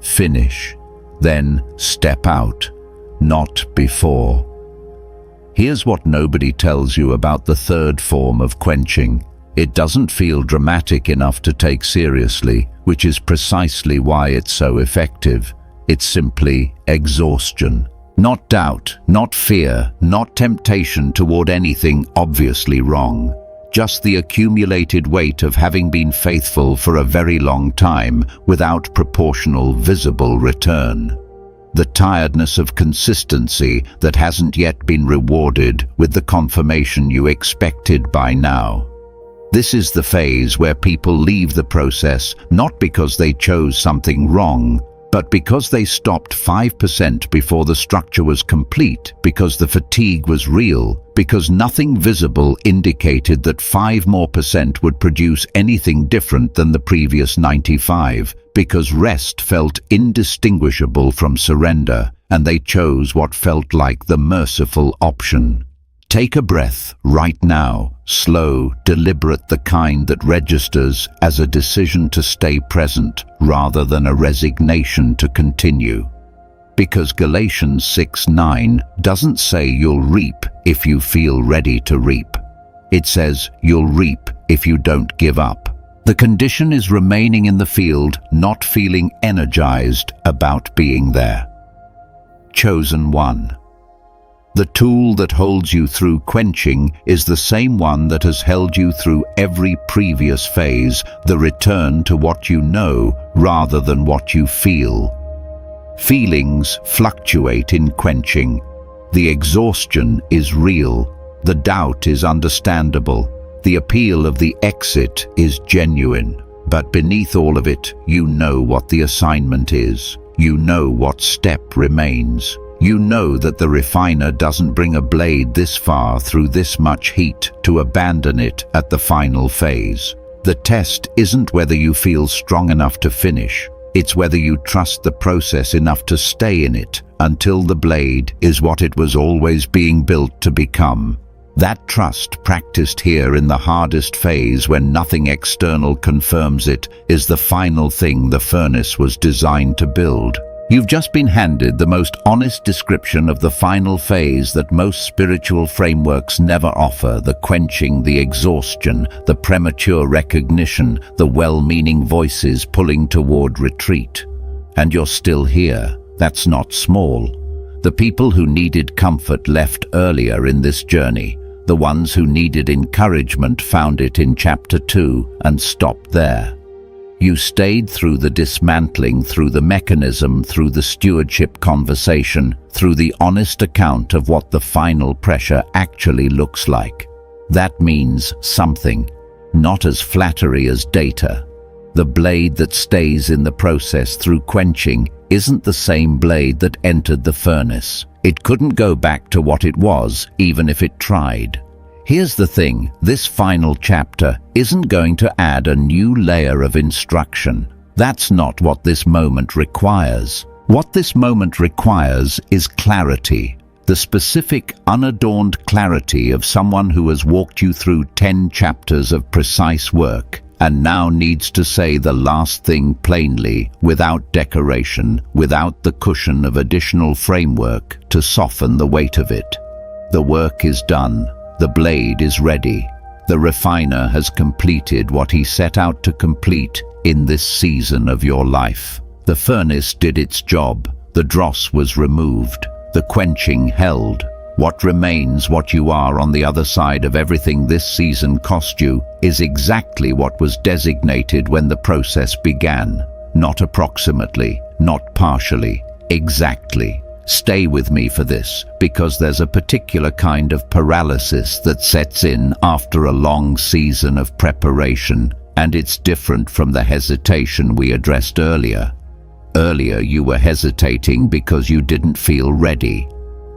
Finish, then step out, not before. Here's what nobody tells you about the third form of quenching. It doesn't feel dramatic enough to take seriously, which is precisely why it's so effective. It's simply exhaustion. Not doubt, not fear, not temptation toward anything obviously wrong. Just the accumulated weight of having been faithful for a very long time without proportional visible return. The tiredness of consistency that hasn't yet been rewarded with the confirmation you expected by now. This is the phase where people leave the process not because they chose something wrong, but because they stopped 5% before the structure was complete, because the fatigue was real, because nothing visible indicated that 5% more would produce anything different than the previous 95, because rest felt indistinguishable from surrender, and they chose what felt like the merciful option. Take a breath right now, slow, deliberate, the kind that registers as a decision to stay present rather than a resignation to continue. Because Galatians 6:9 doesn't say you'll reap if you feel ready to reap. It says you'll reap if you don't give up. The condition is remaining in the field, not feeling energized about being there. Chosen one. The tool that holds you through quenching is the same one that has held you through every previous phase, the return to what you know rather than what you feel. Feelings fluctuate in quenching. The exhaustion is real. The doubt is understandable. The appeal of the exit is genuine. But beneath all of it, you know what the assignment is. You know what step remains. You know that the refiner doesn't bring a blade this far through this much heat to abandon it at the final phase. The test isn't whether you feel strong enough to finish. It's whether you trust the process enough to stay in it until the blade is what it was always being built to become. That trust, practiced here in the hardest phase when nothing external confirms it, is the final thing the furnace was designed to build. You've just been handed the most honest description of the final phase that most spiritual frameworks never offer: the quenching, the exhaustion, the premature recognition, the well-meaning voices pulling toward retreat. And you're still here. That's not small. The people who needed comfort left earlier in this journey. The ones who needed encouragement found it in Chapter 2 and stopped there. You stayed through the dismantling, through the mechanism, through the stewardship conversation, through the honest account of what the final pressure actually looks like. That means something, not as flattery as data. The blade that stays in the process through quenching isn't the same blade that entered the furnace. It couldn't go back to what it was, even if it tried. Here's the thing, this final chapter isn't going to add a new layer of instruction. That's not what this moment requires. What this moment requires is clarity. The specific, unadorned clarity of someone who has walked you through 10 chapters of precise work and now needs to say the last thing plainly, without decoration, without the cushion of additional framework to soften the weight of it. The work is done. The blade is ready. The refiner has completed what he set out to complete in this season of your life. The furnace did its job. The dross was removed. The quenching held. What remains, what you are on the other side of everything this season cost you, is exactly what was designated when the process began. Not approximately, not partially, exactly. Stay with me for this, because there's a particular kind of paralysis that sets in after a long season of preparation, and it's different from the hesitation we addressed earlier. Earlier, you were hesitating because you didn't feel ready.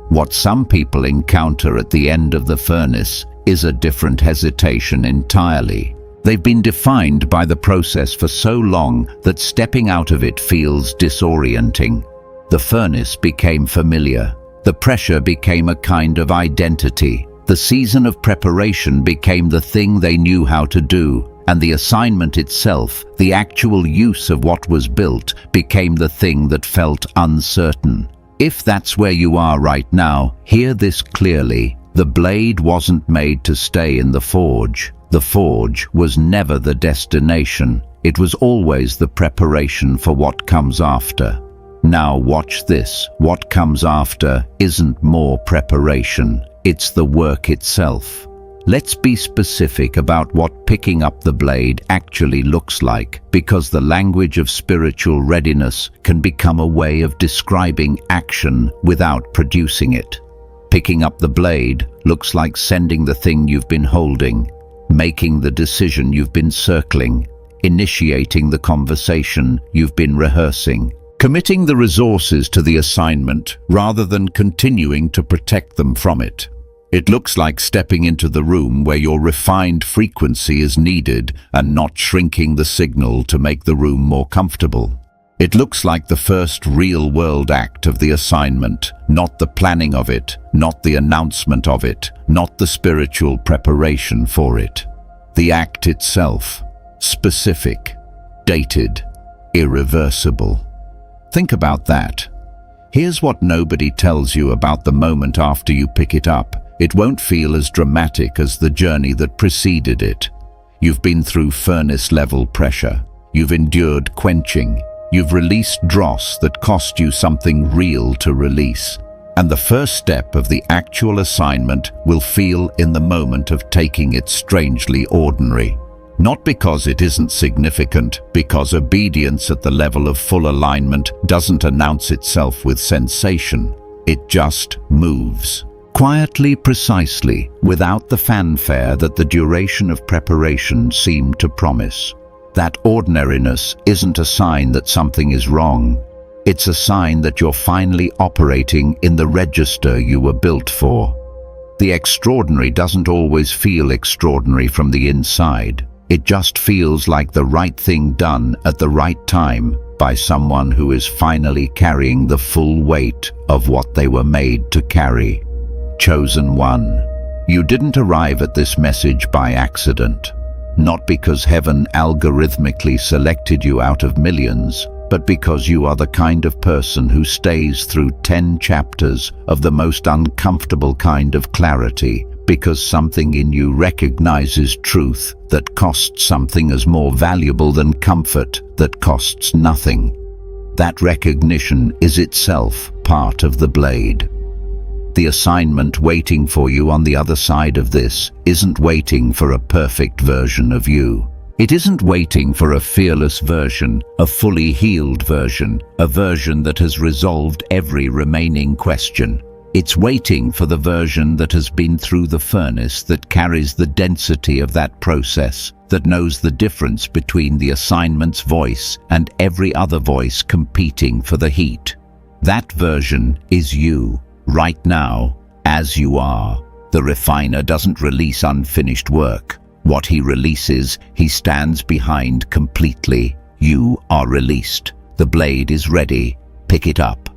What some people encounter at the end of the furnace is a different hesitation entirely. They've been defined by the process for so long that stepping out of it feels disorienting. The furnace became familiar. The pressure became a kind of identity. The season of preparation became the thing they knew how to do, and the assignment itself, the actual use of what was built, became the thing that felt uncertain. If that's where you are right now, hear this clearly. The blade wasn't made to stay in the forge. The forge was never the destination. It was always the preparation for what comes after. Now watch this. What comes after isn't more preparation. It's the work itself. Let's be specific about what picking up the blade actually looks like, because the language of spiritual readiness can become a way of describing action without producing it. Picking up the blade looks like sending the thing you've been holding, making the decision you've been circling, initiating the conversation you've been rehearsing. Committing the resources to the assignment rather than continuing to protect them from it. It looks like stepping into the room where your refined frequency is needed and not shrinking the signal to make the room more comfortable. It looks like the first real-world act of the assignment, not the planning of it, not the announcement of it, not the spiritual preparation for it. The act itself, specific, dated, irreversible. Think about that. Here's what nobody tells you about the moment after you pick it up. It won't feel as dramatic as the journey that preceded it. You've been through furnace-level pressure. You've endured quenching. You've released dross that cost you something real to release. And the first step of the actual assignment will feel in the moment of taking it strangely ordinary. Not because it isn't significant, because obedience at the level of full alignment doesn't announce itself with sensation. It just moves. Quietly, precisely, without the fanfare that the duration of preparation seemed to promise. That ordinariness isn't a sign that something is wrong. It's a sign that you're finally operating in the register you were built for. The extraordinary doesn't always feel extraordinary from the inside. It just feels like the right thing done at the right time by someone who is finally carrying the full weight of what they were made to carry. Chosen one. You didn't arrive at this message by accident. Not because heaven algorithmically selected you out of millions, but because you are the kind of person who stays through 10 chapters of the most uncomfortable kind of clarity, because something in you recognizes truth that costs something as more valuable than comfort that costs nothing. That recognition is itself part of the blade. The assignment waiting for you on the other side of this isn't waiting for a perfect version of you. It isn't waiting for a fearless version, a fully healed version, a version that has resolved every remaining question. It's waiting for the version that has been through the furnace, that carries the density of that process, that knows the difference between the assignment's voice and every other voice competing for the heat. That version is you, right now, as you are. The refiner doesn't release unfinished work. What he releases, he stands behind completely. You are released. The blade is ready. Pick it up.